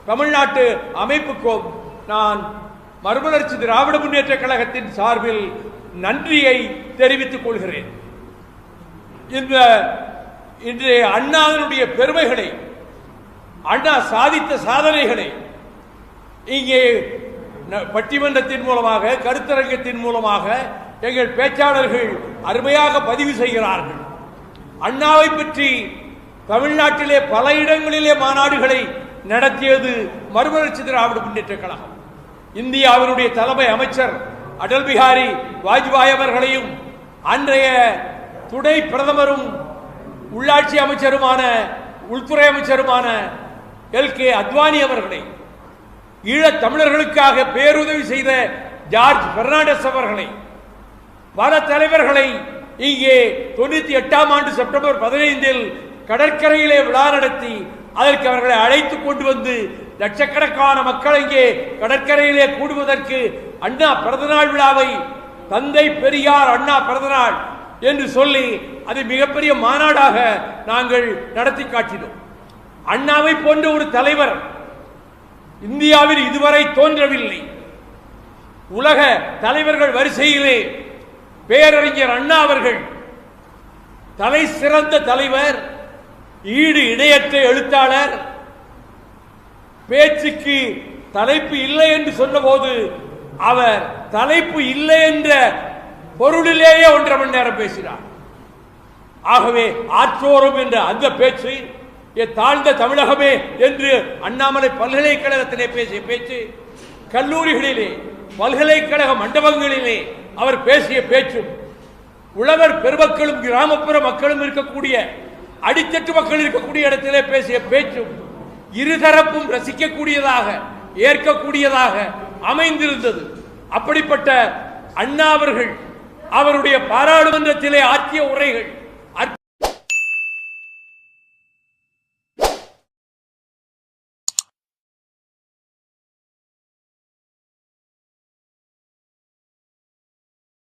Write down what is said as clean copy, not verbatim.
தமிழ்நாட்டு அமைப்புக்கும் நான் மறுமலர்ச்சி திராவிட முன்னேற்ற கழகத்தின் சார்பில் நன்றியை தெரிவித்துக் கொள்கிறேன். இன்றைய அண்ணாவினுடைய பெருமைகளை, அண்ணா சாதித்த சாதனைகளை இங்கே பட்டிமன்றத்தின் மூலமாக, கருத்தரங்கத்தின் மூலமாக எங்கள் பேச்சாளர்கள் அருமையாக பதிவு செய்கிறார்கள். அண்ணாவை பற்றி தமிழ்நாட்டிலே பல இடங்களிலே மாநாடுகளை நடத்தியது மறுமலர்ச்சி திராவிட முன்னேற்ற கழகம். இந்தியாவினுடைய தலைமை அமைச்சர் அடல் பிஹாரி வாஜ்பாய் அவர்களையும் அன்றைய துணை பிரதமரும் உள்ளாட்சி அமைச்சருமான, உள்துறை அமைச்சருமான எல்.கே. அத்வானி அவர்களை, ஈழத் தமிழர்களுக்காக பேருதவி செய்த ஜார்ஜ் பெர்னாண்டஸ் அவர்களை, பல தலைவர்களை இங்கே 98ஆம் ஆண்டு செப்டம்பர் 15 கடற்கரையிலே விழா நடத்தி அதற்கு அவர்களை அழைத்துக் கொண்டு வந்து லட்சக்கணக்கான மக்கள் இங்கே கடற்கரையிலே கூடுவதற்கு அண்ணா பிறந்தநாள் விழாவை தந்தை பெரியார் அண்ணா பிறந்தநாள் என்று சொல்லி அது மிகப்பெரிய மாநாடாக நாங்கள் நடத்தி காட்டினோம். அண்ணாவை போன்ற ஒரு தலைவர் இந்தியாவில் இதுவரை தோன்றவில்லை. உலக தலைவர்கள் வரிசையிலே பேரறிஞர் அண்ணா அவர்கள் தலை சிறந்த தலைவர், ஈடு இணையற்ற எழுத்தாளர், பேச்சுக்கு தலைப்பு இல்லை என்று சொன்னபோது அவர் தலைப்பு இல்லை என்ற பொருளிலேயே 1.5 மணி நேரம் பேசினார். ஆகவே ஆற்றோரும் என்ற அந்த பேச்சு, தாழ்ந்த தமிழகமே என்று அண்ணாமலை பல்கலைக்கழகத்திலே பேசிய பேச்சு, கல்லூரிகளிலே பல்கலைக்கழக மண்டபங்களிலே அவர் பேசிய பேச்சும், உழவர் பெருமக்களும் கிராமப்புற மக்களும் இருக்கக்கூடிய அடித்தட்டு மக்கள் இருக்கக்கூடிய இடத்திலே பேசிய பேச்சும் இருதரப்பும் ரசிக்கக்கூடியதாக, ஏற்கக்கூடியதாக அமைந்திருந்தது. அப்படிப்பட்ட அண்ணா அவர்கள் அவருடைய பாராளுமன்றத்திலே ஆற்றிய உரைகள்